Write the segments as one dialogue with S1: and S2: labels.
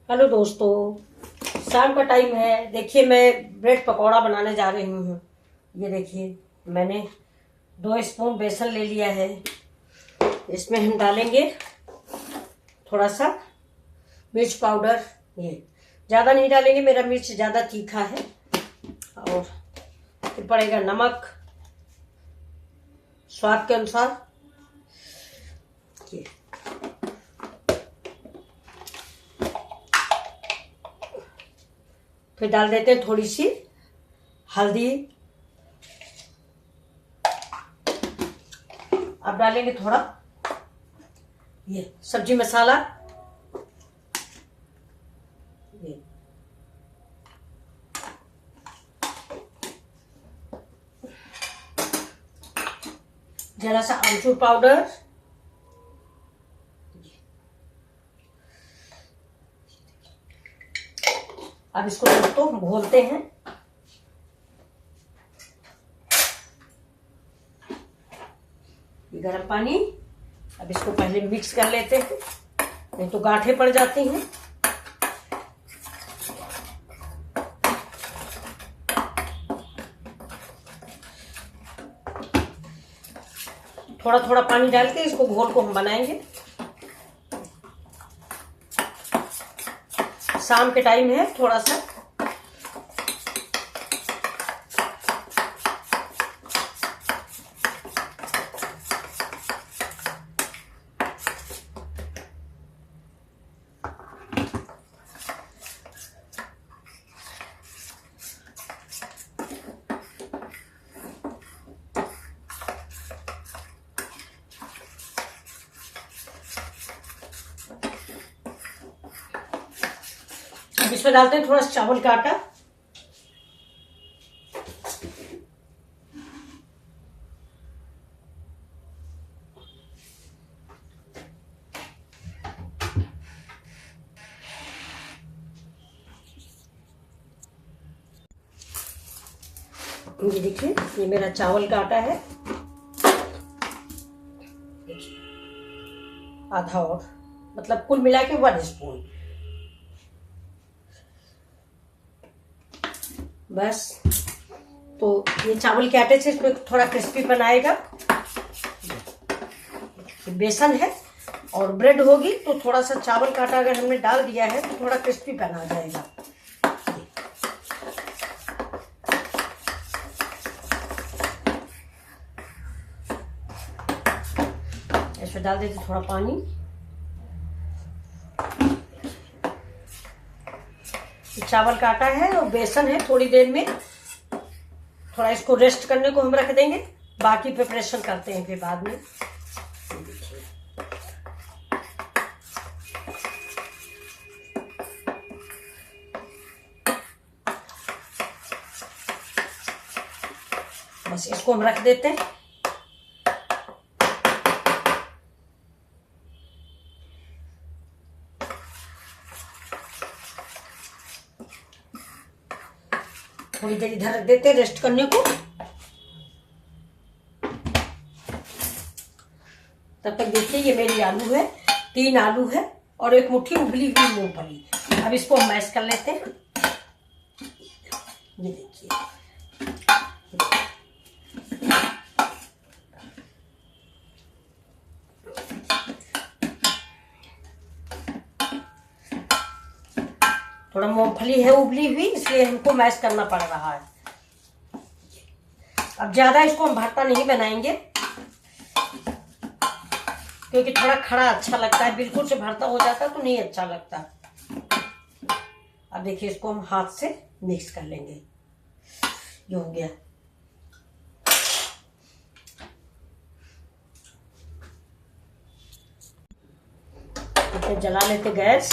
S1: Hello दोस्तों, शाम का टाइम है। देखिए, मैं ब्रेड पकौड़ा बनाने जा रही हूँ। ये देखिए, मैंने 2 स्पून बेसन ले लिया है। इसमें हम डालेंगे थोड़ा सा मिर्च पाउडर। ये ज़्यादा नहीं डालेंगे, मेरा मिर्च ज़्यादा तीखा है। और फिर पड़ेगा नमक स्वाद के अनुसार। ये फिर डाल देते हैं थोड़ी सी हल्दी। अब डालेंगे थोड़ा ये सब्जी मसाला। ये जरा सा आमचूर पाउडर। अब इसको दोस्तों घोलते हैं। गरम पानी। अब इसको पहले मिक्स कर लेते हैं, नहीं तो गांठें पड़ जाती हैं। थोड़ा थोड़ा पानी डाल के इसको घोल को हम बनाएंगे। शाम के टाइम है, थोड़ा सा अब इसमें डालते हैं थोड़ा चावल का आटा। ये देखिए, ये मेरा चावल का आटा है। आधा और, मतलब कुल मिला के 1 स्पून बस। तो ये चावल के आटे से इसमें थोड़ा क्रिस्पीपन आएगा। बेसन है और ब्रेड होगी तो थोड़ा सा चावल का आटा अगर हमने डाल दिया है तो थोड़ा क्रिस्पीपन आ जाएगा। इसमें डाल देते थोड़ा पानी। चावल का आटा है और बेसन है। थोड़ी देर में थोड़ा इसको रेस्ट करने को हम रख देंगे, बाकी प्रिपरेशन करते हैं फिर बाद में। बस इसको हम रख देते हैं। थोड़ी देर इधर रख देते हैं रेस्ट करने को। तब तक देखिए, ये मेरी आलू है, 3 आलू है और 1 मुट्ठी उबली हुई मूंगफली। अब इसको हम मैश कर लेते हैं। ये देखिए, थोड़ा मूंगफली है उबली हुई, इसलिए हमको मैश करना पड़ रहा है। अब ज्यादा इसको हम भरता नहीं बनाएंगे, क्योंकि थोड़ा खड़ा अच्छा लगता है। बिल्कुल से भरता हो जाता तो नहीं अच्छा लगता। अब देखिए, इसको हम हाथ से मिक्स कर लेंगे। ये हो गया। तो जला लेते गैस।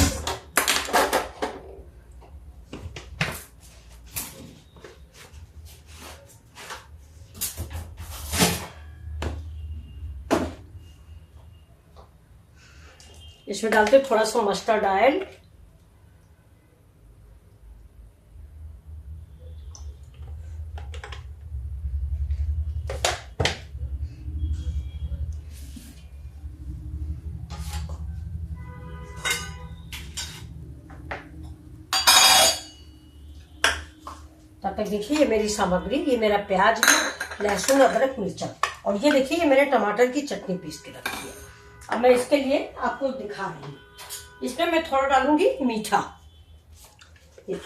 S1: इसमें डालते थोड़ा सा मस्टर्ड ऑयल। तब तक देखिए ये मेरी सामग्री, ये मेरा प्याज है, लहसुन, अदरक, मिर्चा, और ये देखिए ये मैंने टमाटर की चटनी पीस के रखी है। अब मैं इसके लिए आपको दिखा रही हूँ। इसमें मैं थोड़ा डालूंगी मीठा। ये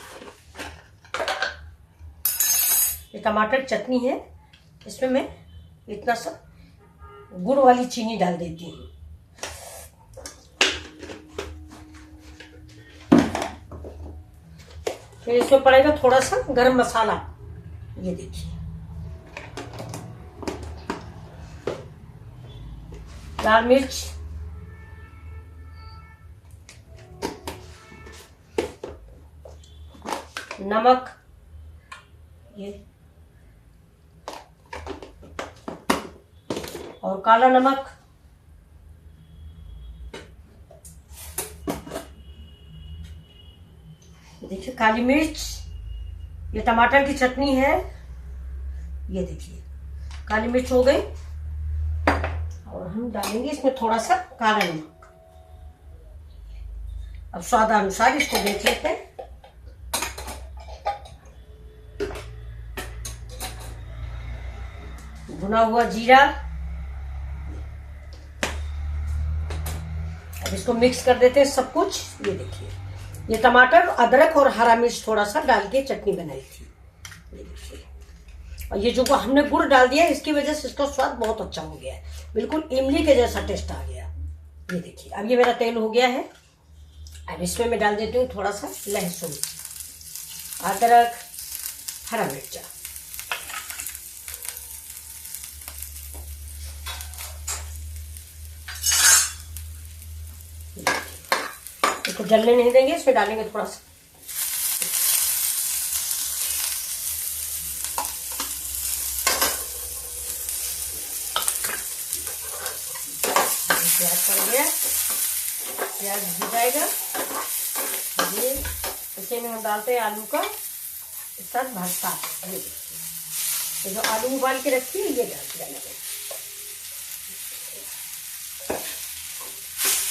S1: टमाटर चटनी है, इसमें मैं इतना सा गुड़ वाली चीनी डाल देती हूँ। फिर इसमें पड़ेगा थोड़ा सा गरम मसाला, ये देखिए, लाल मिर्च, नमक, ये और काला नमक, देखिए काली मिर्च, ये टमाटर की चटनी है, ये देखिए काली मिर्च हो गई, और हम डालेंगे इसमें थोड़ा सा काला नमक। अब स्वादानुसार इसको देख लेते हैं। भुना हुआ जीरा, अब इसको मिक्स कर देते हैं सब कुछ। ये देखिए ये टमाटर, अदरक और हरा मिर्च थोड़ा सा डाल के चटनी बनाई थी, ये देखिए। और ये जो हमने गुड़ डाल दिया इसकी वजह से इसका स्वाद बहुत अच्छा हो गया है, बिल्कुल इमली के जैसा टेस्ट आ गया। ये देखिए अब ये मेरा तेल हो गया है। अब इसमें मैं डाल देती हूँ थोड़ा सा लहसुन, अदरक, हरा मिर्चा, इसको जलने नहीं देंगे, इसमें डालेंगे थोड़ा सा प्याज पड़ गया, प्याज भून जाएगा। ये इसे में हम डालते हैं आलू का साथ भरता। ये जो आलू उबाल के रखी है ये डाल दिया मैंने।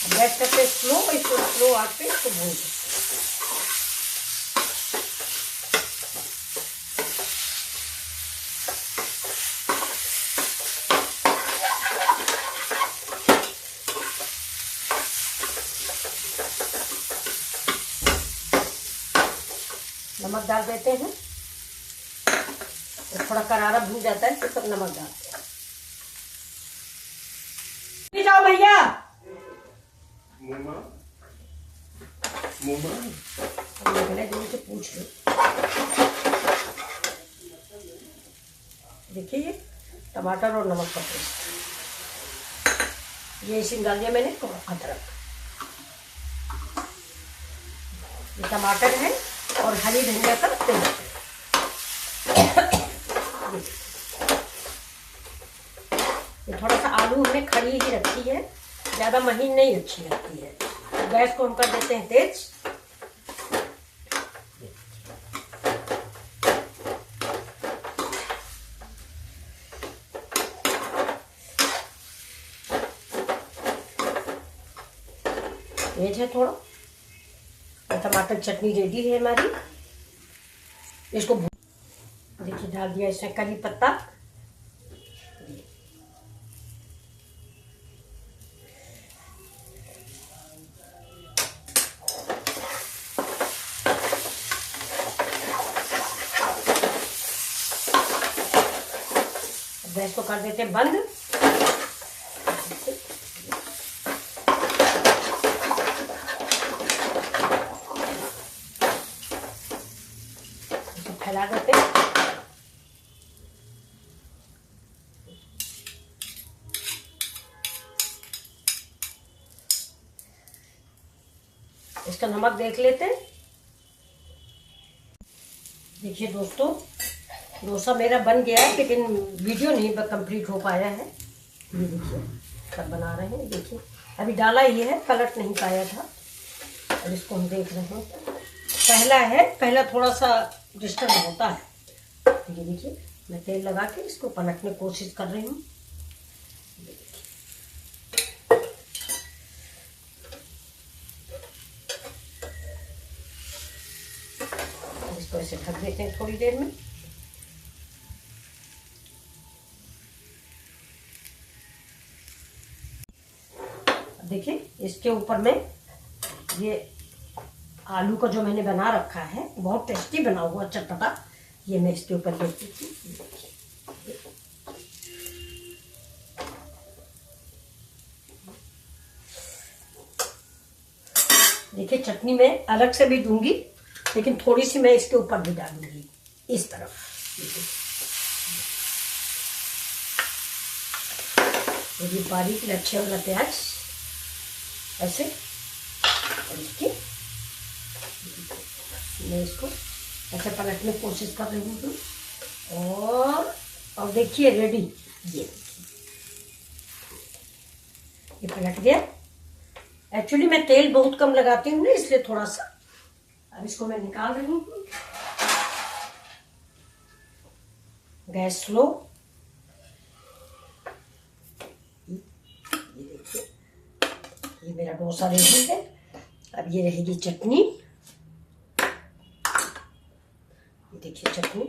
S1: गैस करते स्लो, इसको स्लो आग पे इसको भून सकते। नमक डाल देते हैं, तो थोड़ा करारा भून जाता है तो सब नमक डालते हैं। जाओ भैया, से पूछ लो। देखिए ये टमाटर और नमक का पेस्ट, ये इसी में डाल दिया मैंने अदरक। ये टमाटर है और हरी धनिया का पेस्ट। ये थोड़ा सा आलू हमने खड़ी ही रखी है, ज्यादा महीन नहीं अच्छी लगती है। गैस को हम कर देते हैं तेज। तेज है थोड़ा। टमाटर चटनी रेडी है हमारी। इसको देखिए डाल दिया इसमें करी पत्ता, गैस को कर देते हैं बंद। फैला देते हैं। इसका नमक देख लेते हैं। देखिए दोस्तों, डोसा मेरा बन गया है, लेकिन वीडियो नहीं कंप्लीट हो पाया है। ये देखिए सब बना रहे हैं। देखिए अभी डाला ही है, पलट नहीं पाया था। और इसको हम देख रहे हैं, पहला थोड़ा सा डिस्टर्ब होता है। ये देखिए मैं तेल लगा के इसको पलटने की कोशिश कर रही हूँ। इसको इसको ऐसे ढक देते हैं थोड़ी देर में। देखिए इसके ऊपर में ये आलू का जो मैंने बना रखा है, बहुत टेस्टी बना हुआ चटपटा, ये मैं इसके ऊपर देती हूँ। देखिए चटनी मैं अलग से भी दूंगी, लेकिन थोड़ी सी मैं इसके ऊपर भी डालूंगी इस तरफ। ये बारीक लच्छे वाला प्याज ऐसे, और इसके मैं इसको ऐसे पलटने की कोशिश कर रही हूँ। और देखिए रेडी, ये पलट गया। एक्चुअली मैं तेल बहुत कम लगाती हूँ ना, इसलिए थोड़ा सा। अब इसको मैं निकाल रही हूँ। Gas slow. ये देखिए, ये मेरा डोसा रेडी है। अब ये रहेगी चटनी। ये देखिए चटनी।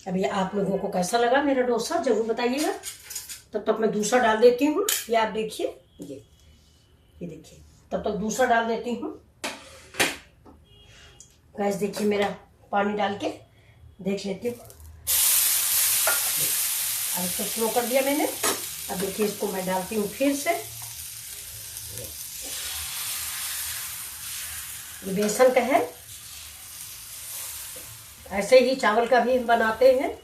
S1: अब ये आप लोगों को कैसा लगा मेरा डोसा जरूर बताइएगा। तब तक मैं दूसरा डाल देती हूँ। ये आप देखिए, ये देखिए, तब तक दूसरा डाल देती हूँ। गैस देखिए मेरा पानी डाल के देख लेती हूँ। अब इसको स्लो कर दिया मैंने। अब देखिए इसको मैं डालती हूँ फिर से। ये बेसन का है, ऐसे ही चावल का भी हम बनाते हैं।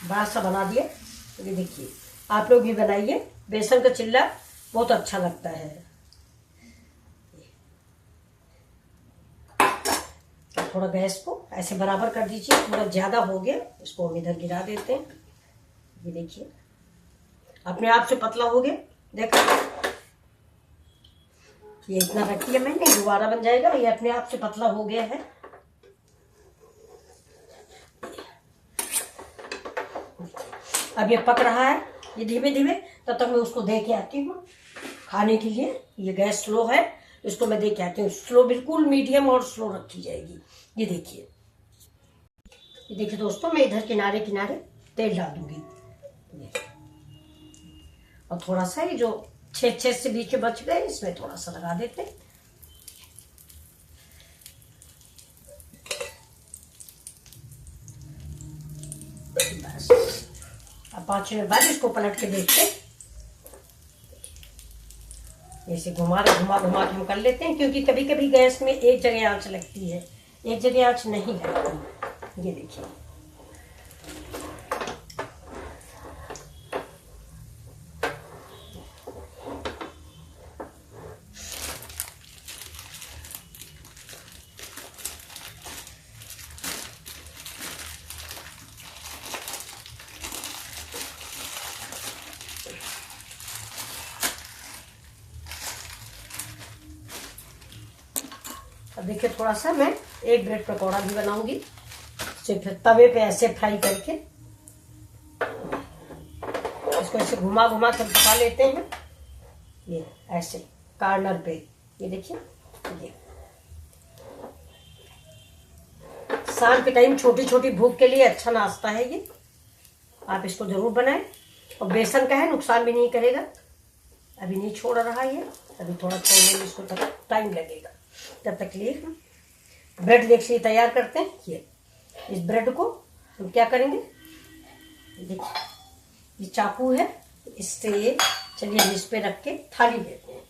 S1: बड़ा सा बना दिया। ये देखिए आप लोग भी बनाइए, बेसन का चिल्ला बहुत अच्छा लगता है। थोड़ा गैस को ऐसे बराबर कर दीजिए, थोड़ा ज्यादा हो गया, इसको हम इधर गिरा देते हैं। ये देखिए अपने आप से पतला हो गया, देखो ये इतना रख दिया मैंने, दोबारा बन जाएगा। ये अपने आप से पतला हो गया है। अब ये पक रहा है, ये धीमे धीमे, तब तक मैं उसको दे के आती हूँ खाने के लिए। ये गैस स्लो है, इसको मैं दे के आती हूँ। स्लो बिल्कुल मीडियम और स्लो रखी जाएगी। ये देखिए, ये देखिए दोस्तों, मैं इधर किनारे किनारे तेल डाल दूंगी। और थोड़ा सा ये जो छेद छेद से बीच में बच गए, इसमें थोड़ा सा लगा देते हैं। बस अब 5 मिनट बाद इसको पलट के देखते हैं। ऐसे घुमा के हम कर लेते हैं, क्योंकि कभी कभी गैस में एक जगह आंच लगती है, एक जगह आंच नहीं लगती। ये देखिए, अब देखिए थोड़ा सा मैं एक ब्रेड पकौड़ा भी बनाऊंगी, सिर्फ तवे पे ऐसे फ्राई करके। इसको ऐसे घुमा कर पका लेते हैं, ये ऐसे कार्नर पे। ये देखिए, ये शाम के टाइम छोटी छोटी भूख के लिए अच्छा नाश्ता है ये। आप इसको जरूर बनाएं। और बेसन का है, नुकसान भी नहीं करेगा। अभी नहीं छोड़ रहा ये, अभी थोड़ा छोड़ने में इसको टाइम लगेगा। तब तक लिए हम ब्रेड देखिए तैयार करते हैं। ये इस ब्रेड को हम क्या करेंगे, देखिए ये चाकू है, इससे चलिए हम इस पे रख के थाली लेते हैं।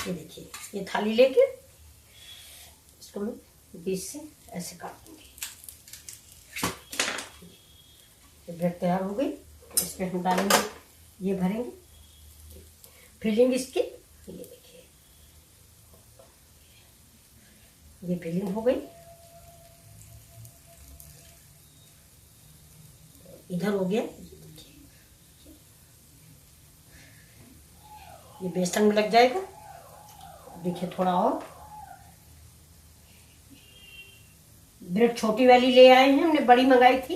S1: ये देखिए, ये थाली लेके इसको मैं बीच से ऐसे काट दूंगी। ब्रेड तैयार हो गई। इसमें हम डालेंगे, ये भरेंगे फिलिंग इसकी। ये देखिए, ये फिलिंग हो गई। इधर हो गया, ये देखिए, ये बेसन में लग जाएगा। देखिए थोड़ा और ब्रेड छोटी वाली ले आए हैं हमने, बड़ी मंगाई थी,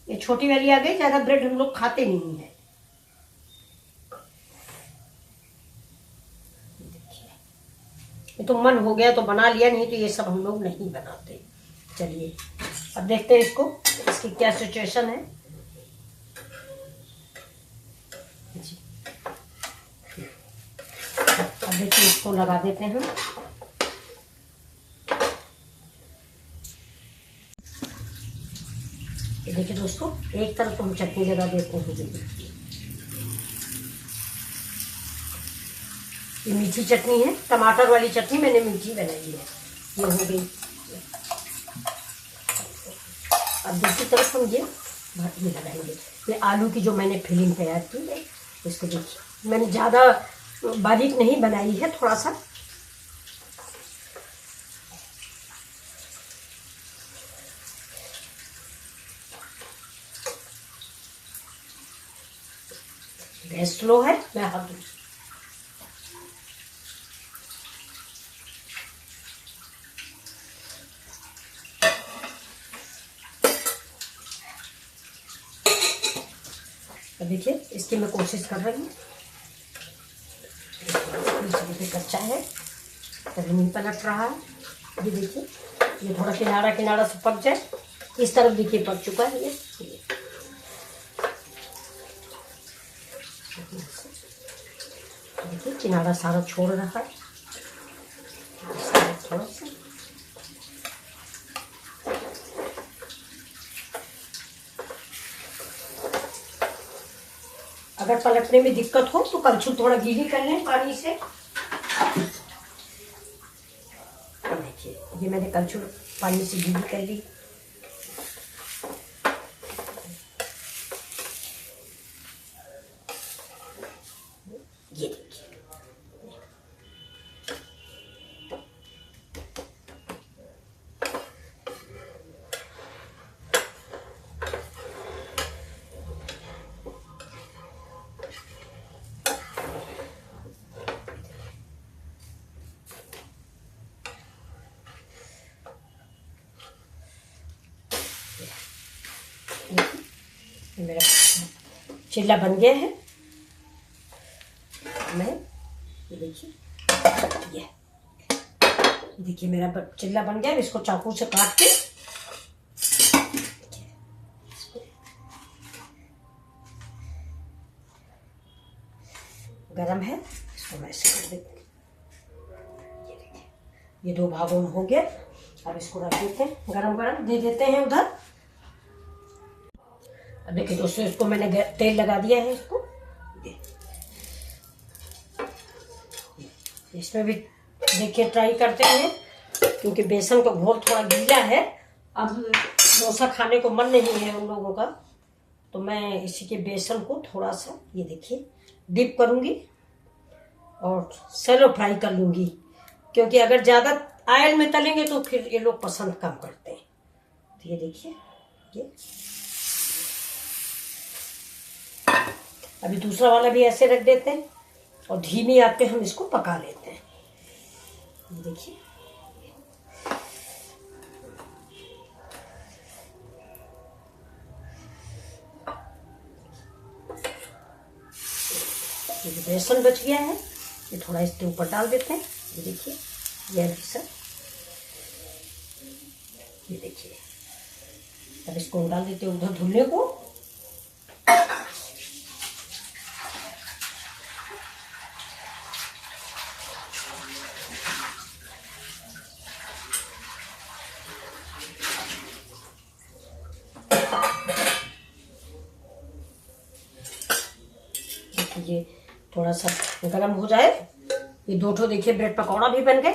S1: ये छोटी वाली आ गई। ज्यादा ब्रेड हम लोग खाते नहीं है, तो मन हो गया तो बना लिया, नहीं तो ये सब हम लोग नहीं बनाते। चलिए अब देखते हैं इसको, इसकी क्या सिचुएशन है जी। अब देखिए इसको लगा देते हैं। ये देखिए दोस्तों, एक तरफ तो हम चटनी लगा देते हैं। देखिए ये मीठी चटनी है, टमाटर वाली चटनी मैंने मीठी बनाई है, ये हो गई। अब दूसरी तरफ हम ये भरती लगाएंगे। ये आलू की जो मैंने फिलिंग तैयार की है, इसको देखिए मैंने ज़्यादा बारीक नहीं बनाई है, थोड़ा सा गैस स्लो है, मैं हाथ दूँ। देखिए इसकी मैं कोशिश कर रही हूँ, कच्चा है तभी नहीं पलट रहा है। ये देखिए ये थोड़ा किनारा किनारा से पक जाए, इस तरफ देखिए पक चुका है ये। देखिए किनारा सारा छोड़ रहा है, थोड़ा सा अगर पलटने में दिक्कत हो तो कलछुल थोड़ा गीली कर लें पानी से। देखिए ये मैंने कलछुल पानी से गीली कर ली। ये देखिए मेरा चिल्ला बन गया है। मैं ये देखिए मेरा चिल्ला बन गया है। इसको चाकू से काट के गरम है, इसको मैं ऐसे कर देती हूँ। ये देखिए ये दो भागों में हो गया। अब इसको रख देते हैं, गरम गरम दे देते हैं उधर। अब देखिए दोस्तों इसको मैंने तेल लगा दिया है। इसको इसमें भी देखिए ट्राई करते हैं, क्योंकि बेसन का घोल थोड़ा गीला है। अब डोसा खाने को मन नहीं है उन लोगों का, तो मैं इसी के बेसन को थोड़ा सा ये देखिए डिप करूंगी और सेलो फ्राई कर लूंगी, क्योंकि अगर ज़्यादा ऑयल में तलेंगे तो फिर ये लोग पसंद कम करते हैं। तो ये देखिए ये अभी दूसरा वाला भी ऐसे रख देते हैं और धीमी आंच पे हम इसको पका लेते हैं। ये देखिए ये बेसन बच गया है, ये थोड़ा इसके ऊपर डाल देते हैं। ये देखिए ये बेसन, ये देखिए अब इसको डाल देते हैं उधर धुलने को। ये थोड़ा सा गरम हो जाए। ये दो ठो देखिए ब्रेड पकौड़ा भी बन गए।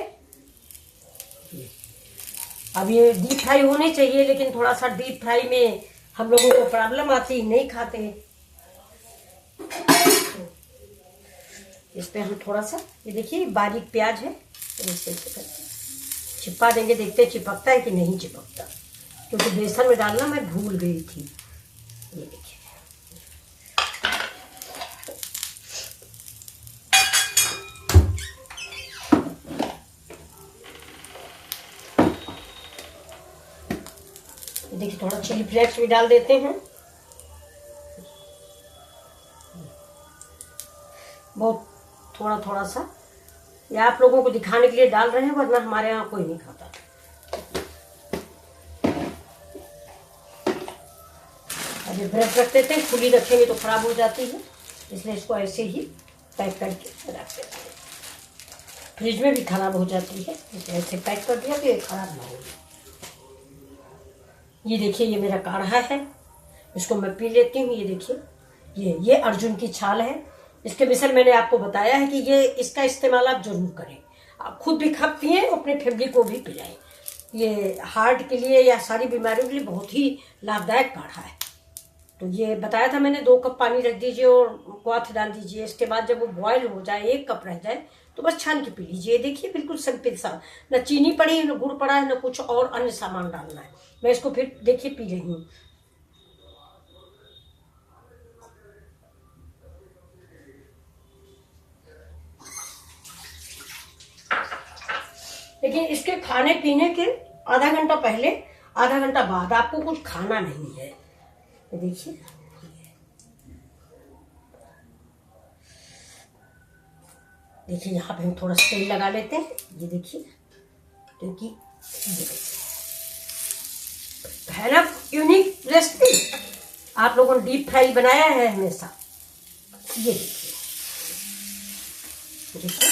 S1: अब ये डीप फ्राई होने चाहिए, लेकिन थोड़ा सा डीप फ्राई में हम लोगों को प्रॉब्लम आती, नहीं खाते। इस पे हम थोड़ा सा ये देखिए बारीक प्याज है, तो इसे करके चिपका देंगे। देखते चिपकता है कि नहीं चिपकता, क्योंकि बेसन में डालना मैं भूल गई थी। ये देखिए देखिए थोड़ा चिली फ्लेक्स भी डाल देते हैं। बहुत थोड़ा थोड़ा सा ये आप लोगों को दिखाने के लिए डाल रहे हैं, वरना हमारे यहाँ कोई नहीं खाता। अभी ब्रेड रख देते हैं, खुली रखेंगे तो खराब हो जाती है, इसलिए इसको ऐसे ही पैक करके रख देते हैं। फ्रिज में भी खराब हो जाती है, इसलिए ऐसे पैक कर दिया तो ये खराब ना हो। ये देखिए, ये मेरा काढ़ा है, इसको मैं पी लेती हूँ। ये देखिए, ये अर्जुन की छाल है। इसके विषय में मैंने आपको बताया है कि ये इसका इस्तेमाल आप जरूर करें। आप खुद भी खा पिए, अपने फैमिली को भी पिलाएं। ये हार्ट के लिए या सारी बीमारियों के लिए बहुत ही लाभदायक काढ़ा है। तो ये बताया था मैंने, 2 कप पानी रख दीजिए और क्वाथ डाल दीजिए। इसके बाद जब वो बॉयल हो जाए, 1 कप रह जाए, तो बस छान के पी लीजिए। देखिए बिल्कुल सिंपल सा, न चीनी पड़ी है, न गुड़ पड़ा है, न कुछ और अन्य सामान डालना है। मैं इसको फिर देखिए पी रही हूँ। लेकिन इसके खाने पीने के आधा घंटा पहले, आधा घंटा बाद आपको कुछ खाना नहीं है। देखिए, देखिए यहाँ पे हम थोड़ा सा तेल लगा लेते हैं। ये देखिए, क्योंकि ये है ना यूनिक रेसिपी, आप लोगों ने डीप फ्राई बनाया है हमेशा। ये देखिए, देखिए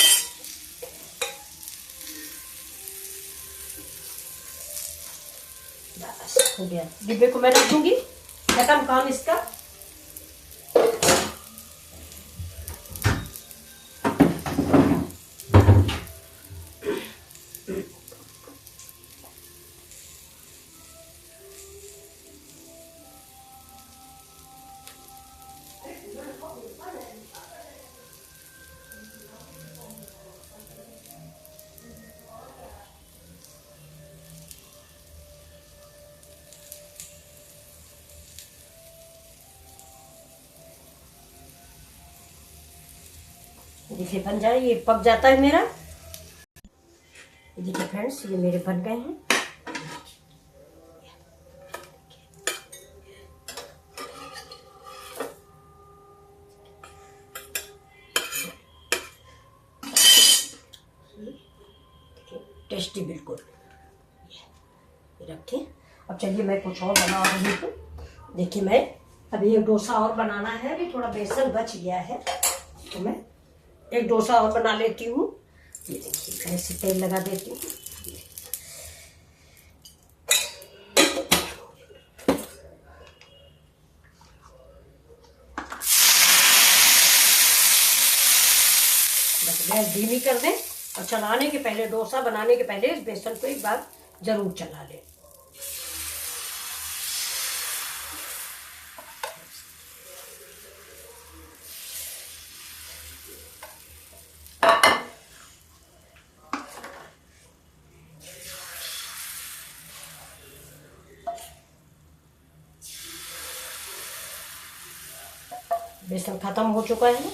S1: बस हो गया। डिब्बे को मैं रख दूंगी, खत्म काम इसका। देखिए बन जाए, ये पक जाता है मेरा। देखिए फ्रेंड्स, ये मेरे बन गए हैं। टेस्टी बिल्कुल। रखें। अब चलिए मैं कुछ और बना रही हूँ। देखिए, मैं अभी एक डोसा और बनाना है। अभी थोड़ा बेसन बच गया है, तो मैं एक डोसा और बना लेती हूँ। ये देखिए, ऐसे तेल लगा देती हूँ। बस गैस धीमी कर दें, और चलाने के पहले, डोसा बनाने के पहले इस बेसन को एक बार जरूर चला लें। बेसन खत्म हो चुका है।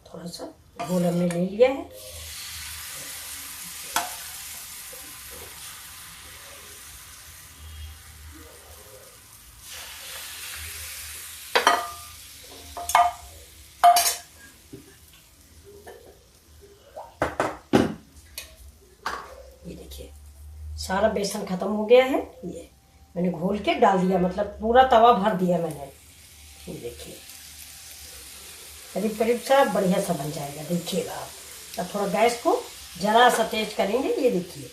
S1: थोड़ा सा घोल हमने ले लिया है। ये देखिए, सारा बेसन खत्म हो गया है। ये मैंने घोल के डाल दिया, मतलब पूरा तवा भर दिया मैंने। ये देखिए, करीब करीब सा बढ़िया सा बन जाएगा। देखिएगा आप। अब थोड़ा गैस को जरा सा तेज करेंगे। ये देखिए,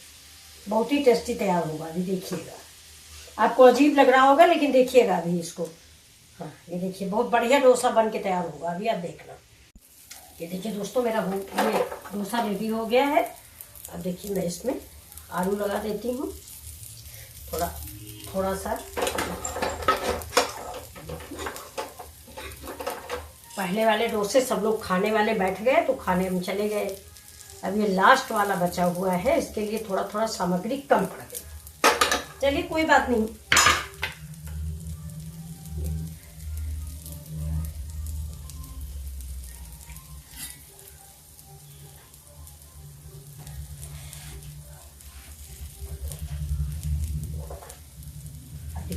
S1: बहुत ही टेस्टी तैयार होगा। अभी देखिएगा, आपको अजीब लग रहा होगा, लेकिन देखिएगा अभी इसको। हाँ, ये देखिए, बहुत बढ़िया डोसा बन के तैयार होगा। अभी आप देखना। ये देखिए दोस्तों, मेरा ये डोसा रेडी हो गया है। अब देखिए, मैं इसमें आलू लगा देती हूँ, थोड़ा सा। पहले वाले डोसे सब लोग खाने वाले बैठ गए, तो खाने में चले गए। अब ये लास्ट वाला बचा हुआ है, इसके लिए थोड़ा थोड़ा सामग्री कम पड़ गई। चलिए कोई बात नहीं।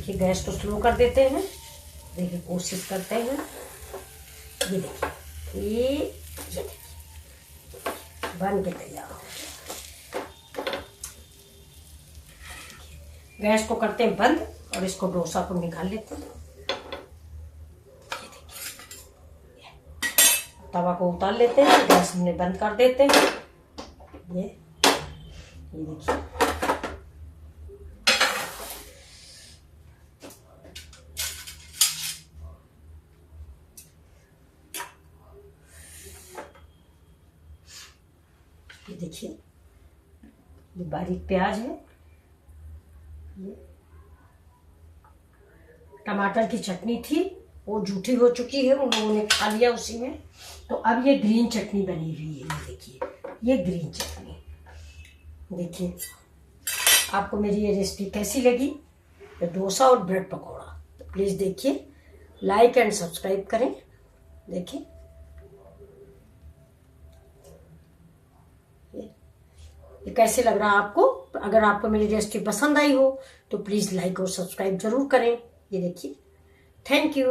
S1: देखिए गैस को स्लो कर देते हैं। देखिए कोशिश करते हैं। ये देखिए ये देखिए बन के तैयार हो गया। गैस को करते हैं बंद और इसको डोसा को निकाल लेते हैं। ये देखिए तवा को उतार लेते हैं, गैस हमने बंद कर देते हैं। ये देखिए ये देखिए ये बारीक प्याज है। ये टमाटर की चटनी थी, वो जूठी हो चुकी है, उन लोगों ने खा लिया उसी में। तो अब ये ग्रीन चटनी बनी हुई है। ये देखिए ये ग्रीन चटनी। देखिए आपको मेरी ये रेसिपी कैसी लगी? तो डोसा और ब्रेड पकौड़ा तो प्लीज़ देखिए, लाइक एंड सब्सक्राइब करें। देखिए ये कैसे लग रहा है आपको? अगर आपको मेरी रेसिपी पसंद आई हो तो प्लीज़ लाइक और सब्सक्राइब जरूर करें। ये देखिए, थैंक यू।